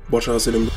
Баршаға сәлем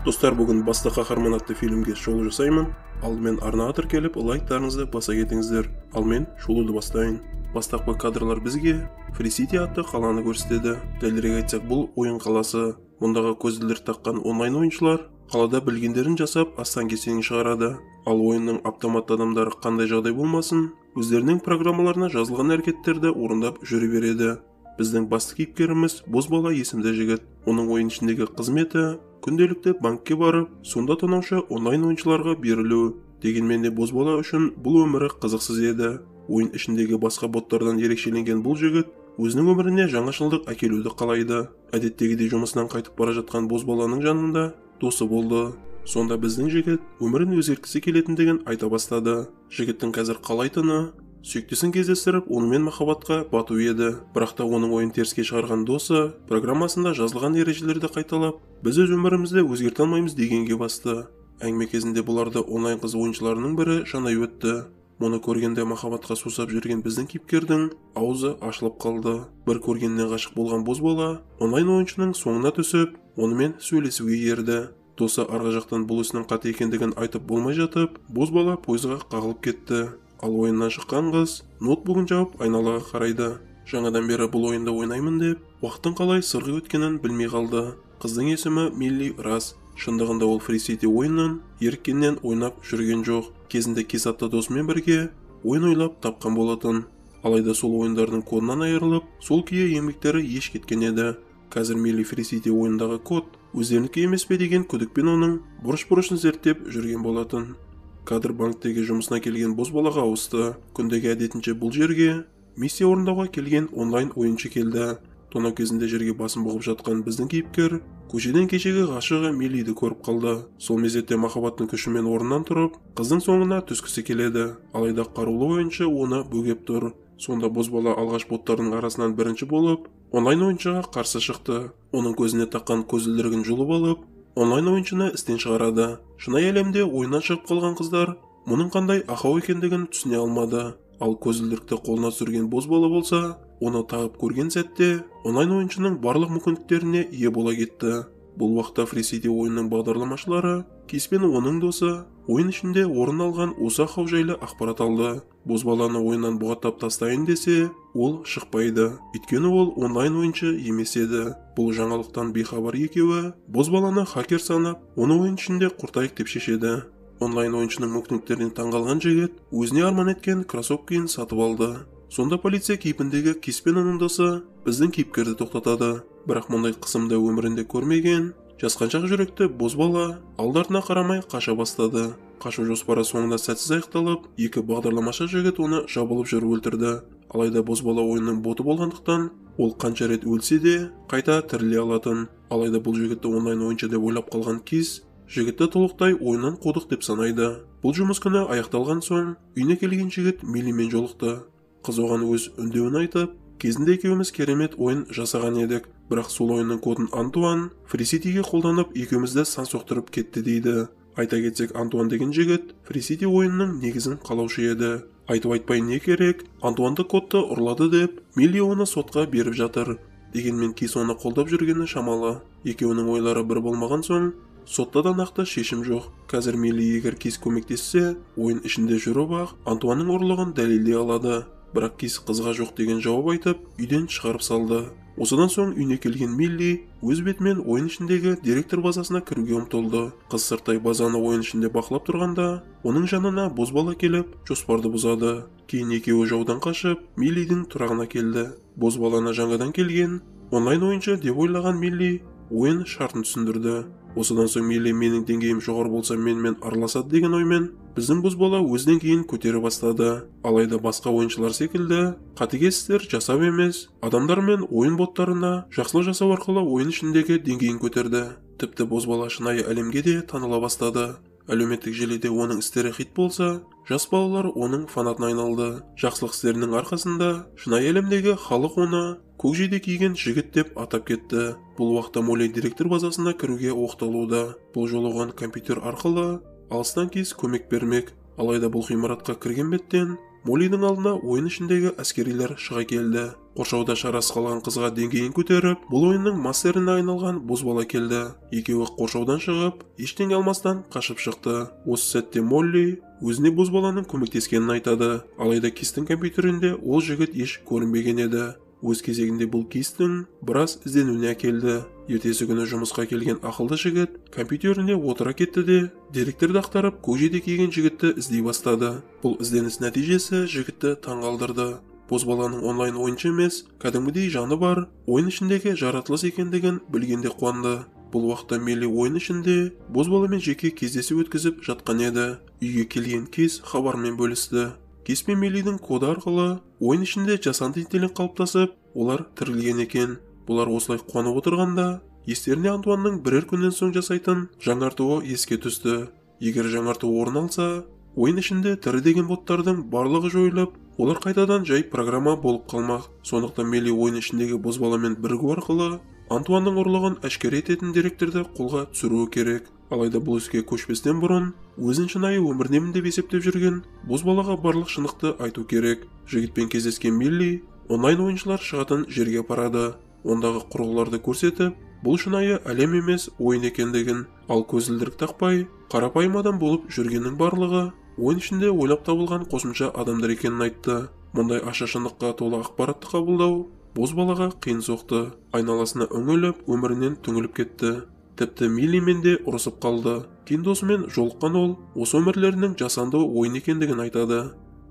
достар, бүгін басты қаһарман атты фильмге шолу жасаймын. Алдымен арнаға тіркеліп лайктарыңызды баса кетіңіздер. Ал мен шолуды бастайын. Бастапқы кадрлар бізге Free City атты қаланы көрсетеді. Дәлірек айтсақ, бұл ойын қаласы. Мұндағы көзілдір таққан онлайн ойыншылар қалада білгендерін жасап астан кестеңін шығарады. Ал ойынның автомат адамдары қандай жағдай болмасын, өздерінің программаларына жазылған әрекеттерді орындап жүре береді. Біздің басты кейіпкеріміз Бозбала есімді жігіт. Оның ойын ішіндегі қызметі күнделікті банкке барып, сонда тонаушы онлайн ойыншыларға берілу. Дегенмен де Бозбала үшін бұл өмірі қызықсыз еді. Ойын ішіндегі басқа боттардан ерекшеленген бұл жігіт өзінің өміріне жаңашылдық әкелуді қалайды. Әдеттегідей жұмысынан қайтып бара жатқан Бозбаланың жанында досы болды. Сонда біздің жігіт өмірін өзгерткісі келетіндігін айта бастады. Жігіттің қазір қалайтыны сүйіктісін кездестіріп, онымен махаббатқа бату еді. Бірақ та оның ойын теріске шығарған досы программасында жазылған ережелерді қайталап, біз өз өмірімізді өзгерте алмаймыз дегенге басты. Әңгіме кезінде бұларды онлайн қыз ойыншыларының бірі жанай өтті. Мұны көргенде махаббатқа сусап жүрген біздің кейіпкердің аузы ашылып қалды. Бір көргеннен ғашық болған Бозбала онлайн ойыншының соңына түсіп, онымен сөйлесуге ерді. Досы арғы жақтан бұл ісінің қате екендігін айтып болмай жатып, Бозбала пойызға қағылып кетті. Ал ойыннан шыққан қыз ноутбугын жауып айналаға қарайды. Жаңадан бері бұл ойында ойнаймын деп, уақыттың қалай сырғы өткенін білмей қалды. Қыздың есімі Милли рас. Шындығында ол Free City ойынын еріккеннен ойнап жүрген жоқ. Кезінде Кис атты досымен бірге ойын ойлап тапқан болатын. Алайда сол ойындардың кодынан айырылып, сол күйі еңбектері еш кеткен еді. Қазір Милли Free City ойындағы код өздерінікі емес пе деген күдікпен оның бұрыш-бұрышын зерттеп жүрген болатын. Кадр банктегі жұмысына келген Бозбалаға ауысты. Күндегі әдетінше бұл жерге миссия орындауға келген онлайн ойыншы келді. Тонау кезінде жерге басын бұғып жатқан біздің кейіпкер көшеден кешегі ғашығы Миллиді көріп қалды. Сол мезетте махаббаттың күшімен орнынан тұрып, қыздың соңына түскісі келеді. Алайда қарулы ойыншы оны бөгеп тұр. Сонда Бозбала алғаш боттардың арасынан бірінші болып, онлайн ойыншыға қарсы шықты. Оның көзіне таққан көзілдірігін жұлып алып, онлайн ойыншыны істен шығарады. Шынайы әлемде ойыннан шығып қалған қыздар мұның қандай ақау екендігін түсіне алмады. Ал көзілдірікті қолына түсірген Бозбала болса, оны тағып көрген сәтте онлайн ойыншының барлық мүмкіндіктеріне ие бола кетті. Бұл уақытта Free City ойынның бағдарламашылары Кис пен оның досы ойын ішінде орын алған осы ақау жайлы ақпарат алды. Бозбаланы ойыннан бұғаттап тастайын десе, ол шықпайды. Өйткені ол онлайн ойыншы емес еді. Бұл жаңалықтан бейхабар екеуі Бозбаланы хакер санап, оны ойын ішінде құртайық деп шешеді. Онлайн ойыншының мүмкіндіктерінен таңғалған жігіт өзіне арман еткен кроссовкиін сатып алды. Сонда полиция кейпіндегі Кис пен оның досы біздің кейіпкерді тоқтатады. Бірақ мұндай қысымды өмірінде көрмеген жасқаншақ жүректі Бозбала алдартына қарамай қаша бастады. Қашу жоспары соңында сәтсіз аяқталып, екі бағдарламашы жігіт оны жабылып жүріп өлтірді. Алайда Бозбала ойынның боты болғандықтан, ол қанша рет өлсе де қайта тіріле алатын. Алайда бұл жігітті онлайн ойыншы деп ойлап қалған Кис жігітті толықтай ойыннан қудық деп санайды. Бұл жұмыс күні аяқталған соң, үйіне келген жігіт Миллимен жолықты. Қыз оған өз үндеуін айтып, кезінде екеуміз керемет ойын жасаған едік, бірақ сол ойынның кодын Антуан Free Cityге қолданып екеумізді сан соқтырып кетті дейді. Айта кетсек, Антуан деген жігіт Free City ойынның негізін қалаушы еді. Айтып айтпай не керек, Антуанды кодты ұрлады деп, Милли оны сотқа беріп жатыр. Дегенмен Кис оны қолдап жүргені шамалы. Екеуінің ойлары бір болмаған соң, сотта да нақты шешім жоқ. Қазір Милли егер Кис көмектессе, ойын ішінде жүріп-ақ Антуанның ұрлығын дәлелдей алады. Бірақ Кис қызға жоқ деген жауап айтып, үйден шығарып салды. Осыдан соң үйіне келген Милли өз бетімен ойын ішіндегі директор базасына кіруге ұмтылды. Қыз сырттай базаны ойын ішінде бақылап тұрғанда, оның жанына Бозбала келіп, жоспарды бұзады. Кейін екеуі жаудан қашып, Миллидің тұрағына келді. Бозбаланы жаңадан келген онлайн ойыншы деп ойлаған Милли ойын шартын түсіндірді. Осыдан соң Милли менің деңгейім жоғары болса менімен араласады деген оймен біздің Бозбала өзінен кейін көтере бастады. Алайда басқа ойыншылар секілді қатыгез істер жасап емес, адамдар мен ойын боттарына жақсылық жасау арқылы ойын ішіндегі деңгейін көтерді. Тіпті Бозбала шынайы әлемге де таныла бастады. Әлеуметтік желіде оның істері хит болса, жас балалар оның фанатына айналды. Жақсылық істерінің арқасында шынайы әлемдегі халық оны көкжиде киген жігіт деп атап кетті. Бұл уақытта Молли директор базасына кіруге оқталуда. Бұл жолы оған компьютер арқылы алыстан Кис көмек бермек. Алайда бұл ғимаратқа кірген беттен Моллидің алдына ойын ішіндегі әскерилер шыға келді. Қоршауда шарасы қалған қызға деңгейін көтеріп, бұл ойынның мастеріне айналған бозбала келді. Екеуі қоршаудан шығып, ештеңе алмастан қашып шықты. Осы сәтте Молли өзіне бозбаланың көмектескенін айтады. Алайда Кистің компьютерінде ол жігіт еш көрінбеген еді. Өз кезегінде бұл Кистің біраз ізденуіне әкелді. Ертесі күні жұмысқа келген ақылды жігіт компьютеріне отыра кетті де, деректерді ақтарып көкжиде киген жігітті іздей бастады. Бұл ізденіс нәтижесі жігітті таңғалдырды. Бозбаланың онлайн ойыншы емес, кәдімгідей жаны бар, ойын ішіндегі жаратылыс екендігін білгенде қуанды. Бұл уақытта Милли ойын ішінде бозбаламен жеке кездесу өткізіп жатқан еді. Үйге келген Кис хабармен бөлісті. Кис пен Миллидің коды арқылы ойын ішінде жасанды интеллект қалыптасып, олар тірілген екен. Бұлар осылай қуанып отырғанда, естеріне Антуанның бірер күннен соң жасайтын жаңартуы еске түсті. Егер жаңарту орын алса, ойын ішінде тірі деген боттардың барлығы жойылып, олар қайтадан жай программа болып қалмақ. Сондықтан Милли ойын ішіндегі бозбаламен бірігу арқылы Антуанның ұрлығын әшкере ететін деректерді қолға түсіруі керек. Алайда бұл іске көшпестен бұрын, өзін шынайы өмірдемін деп есептеп жүрген бозбалаға барлық шындықты айту керек. Жігітпен кездескен Милли онлайн ойыншылар шығатын жерге апарады. Ондағы құрылғыларды көрсетіп, бұл шынайы әлем емес ойын екендігін, ал көзілдірік тақпай, қарапайым адам болып жүргеннің барлығы ойын ішінде ойлап табылған қосымша адамдар екенін айтты. Мұндай аша шындыққа толы ақпаратты қабылдау бозбалаға қиын соқты. Айналасына үңіліп, өмірінен түңіліп кетті. Тіпті Миллимен де ұрысып қалды. Кейін досымен жолыққан ол, осы өмірлерінің жасанды ойын екендігін айтады.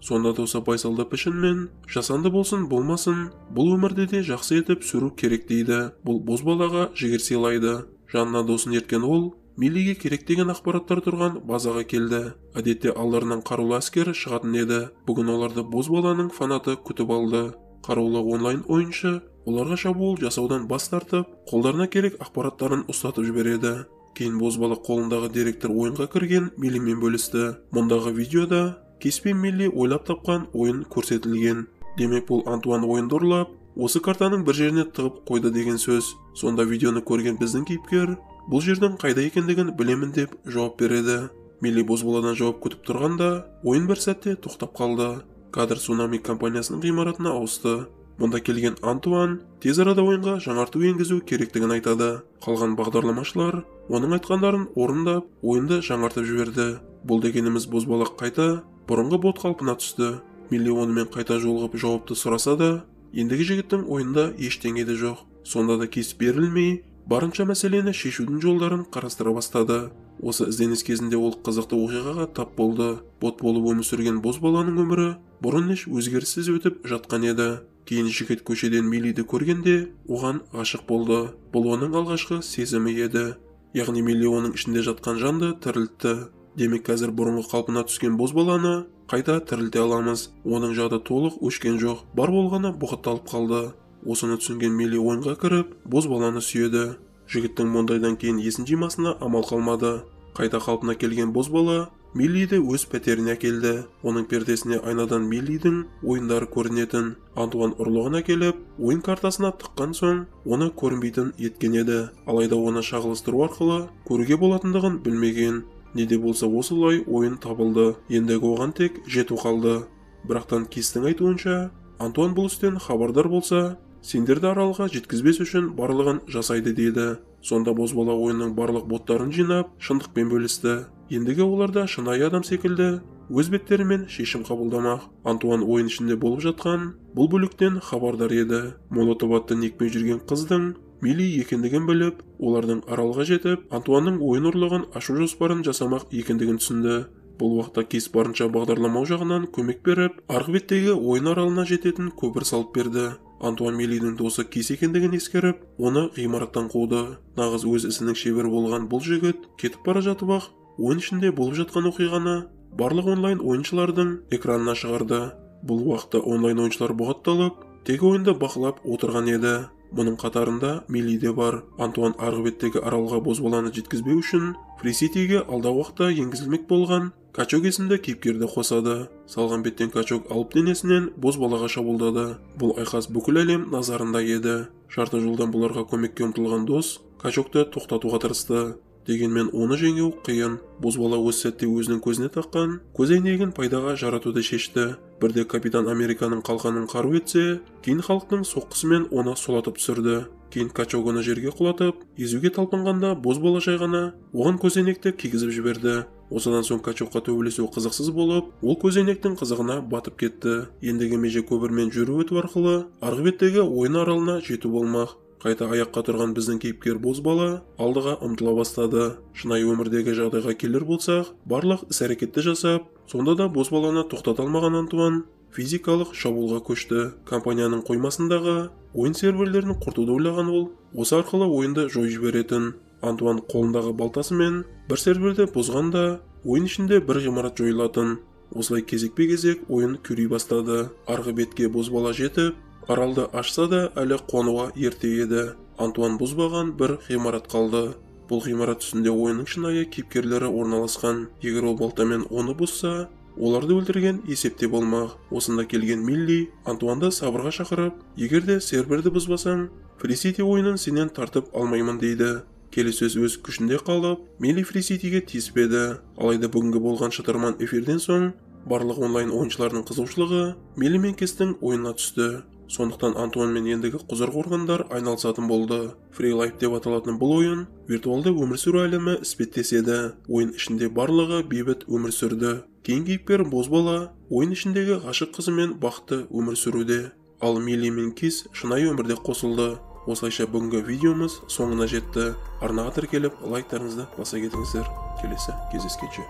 Сонда досы байсалды пішінмен, жасанды болсын болмасын, бұл өмірді де жақсы етіп сүру керек дейді. Бұл бозбалаға жігер сыйлайды. Жанына досын ерткен ол, Миллиге керек деген ақпараттар тұрған базаға келді. Әдетте алдарынан қарулы әскер шығатын еді. Бүгін оларды бозбаланың фанаты күтіп алды. Қарулы онлайн ойыншы оларға шабуыл жасаудан бас тартып, қолдарына керек ақпараттарын ұстатып жібереді. Кейін бозбала қолындағы деректер ойынға кірген Миллимен бөлісті. Мұндағы видеода Кис пен Милли ойлап тапқан ойын көрсетілген. Демек бұл Антуан ойынды ұрлап, осы картаның бір жеріне тығып қойды деген сөз. Сонда видеоны көрген біздің кейіпкер бұл жердің қайда екендігін білемін деп жауап береді. Милли бозбаладан жауап күтіп тұрғанда, ойын бір сәтте тоқтап қалды. Кадр Цунами компаниясының ғимаратына ауысты. Мұнда келген Антуан тез арада ойынға жаңарту енгізу керектігін айтады. Қалған бағдарламашылар оның айтқандарын орындап, ойынды жаңартып жіберді. Бұл дегеніміз бозбала қайта бұрынғы бот қалпына түсті. Милли онымен қайта жолығып жауапты сұраса да, ендігі жігіттің ойында ештеңе де жоқ. Сонда да Кис берілмей, барынша мәселені шешудің жолдарын қарастыра бастады. Осы ізденіс кезінде ол қызықты оқиғаға тап болды. Бот болып өмір сүрген бозбаланың өмірі бұрын еш өзгеріссіз өтіп жатқан еді. Кейін жігіт көшеден Миллиді көргенде оған ғашық болды. Бұл оның алғашқы сезімі еді. Яғни Милли оның ішінде жатқан жанды тірілтті. Демек қазір бұрынғы қалпына түскен бозбаланы қайта тірілте аламыз. Оның жады толық өшкен жоқ, бар болғаны бұғатталып қалды. Осыны түсінген Милли ойынға кіріп, бозбаланы сүйеді. Жігіттің мұндайдан кейін есін жимасына амал қалмады. Қайта қалпына келген бозбала Миллиді өз пәтеріне әкелді. Оның пердесіне айнадан Миллидің ойындары көрінетін. Антуан ұрлығын әкеліп, ойын картасына тыққан соң, оны көрінбейтін еткен еді. Алайда оны шағылыстыру арқылы көруге болатындығын білмеген. Не де болса осылай ойын табылды. Ендігі оған тек жету қалды. Бірақтан Кистің айтуынша, Антуан бұл істен хабардар болса, сендерді аралға жеткізбес үшін барлығын жасайды дейді. Сонда бозбала ойынның барлық боттарын жинап, шындықпен бөлісті. Ендігі оларда шынайы адам секілді өз беттерімен шешім қабылдамақ. Антуан ойын ішінде болып жатқан бұл бүліктен хабардар еді. Молотов атты никпен жүрген қыздың Милли екендігін біліп, олардың аралға жетіп, Антуанның ойын ұрлығын ашу жоспарын жасамақ екендігін түсінді. Бұл уақытта Кис барынша бағдарламау жағынан көмек беріп, арғы беттегі ойын аралына жететін көпір салып берді. Антуан Миллидің досы Кис екендігін ескеріп, оны ғимараттан қуды. Нағыз өз ісінің шебер болған бұл жігіт кетіп бара жатып ақ, ойын ішінде болып жатқан оқиғаны барлық онлайн ойыншылардың экранына шығарды. Бұл уақытта онлайн ойыншылар бұғатталып, тек ойынды бақылап отырған еді. Мұның қатарында Милли де бар. Антуан арғы беттегі аралға бозбаланы жеткізбеу үшін Фриситиге алдағы уақытта енгізілмек болған Качок есімді кейіпкерді қосады. Салған беттен Качок алып денесінен бозбалаға шабуылдады. Бұл айқас бүкіл әлем назарында еді. Жарты жолдан бұларға көмекке ұмтылған дос Качокты тоқтатуға тырысты. Дегенмен оны жеңу қиын. Бозбала өз сәтте өзінің көзіне таққан көзәйнегін пайдаға жаратуды шешті. Бірде капитан Американың қалқанын қару етсе, кейін халықтың соққысымен оны сұлатып түсірді. Кейін качоганы жерге құлатып, езуге талпынғанда бозбала жай ғана оған көзәйнекті кигізіп жіберді. Осыдан соң качокқа төбелесу қызықсыз болып, ол көзәйнектің қызығына батып кетті. Ендігі меже көпірмен жүру өту арқылы арғы беттегі ойын аралына жету болмақ. Қайта аяққа тұрған біздің кейіпкер бозбала алдыға ұмтыла бастады. Шынайы өмірдегі жағдайға келер болсақ, барлық іс-әрекетті жасап, сонда да бозбаланы тоқтата алмаған Антуан физикалық шабуылға көшті. Компанияның қоймасындағы ойын серверлерін құртуды ойлаған ол, осы арқылы ойынды жойып жіберетін. Антуан қолындағы балтасымен бір серверді бұзғанда, ойын ішінде бір ғимарат жойылатын. Осылай кезекпе-кезек ойын күрей бастады. Арғы бетке бозбала жетіп, аралды ашса да әлі қонуға ерте еді. Антуан бұзбаған бір ғимарат қалды. Бұл ғимарат үстінде ойынның шынайы кейіпкерлері орналасқан. Егер ол балтамен оны бұзса, оларды өлтірген есепте болмақ. Осында келген Милли Антуанды сабырға шақырып, егерде серверді бұзбасаң, Фрисити ойынын сенен тартып алмаймын дейді. Келіссөз өз күшінде қалып, Милли Фриситиге тиіспеді. Алайда бүгінгі болған шытырман эфирден соң, барлық онлайн ойыншылардың қызығушылығы Милли мен Кестің ойынына түсті. Сондықтан Антуан мен ендігі құзыр қорғандар айналысатын болды. Free Life деп аталатын бұл ойын виртуалды өмір сүру әлемі іспеттеседі. Ойын ішінде барлығы бейбіт өмір сүрді. Кейін кейіпкер бозбала ойын ішіндегі ғашық қызымен бақытты өмір сүруде. Ал Милли мен Кис шынайы өмірде қосылды. Осылайша бүгінгі видеомыз соңына жетті. Арнаға тіркеліп лайктарыңызды баса кетіңіздер. Келесі кездескенше.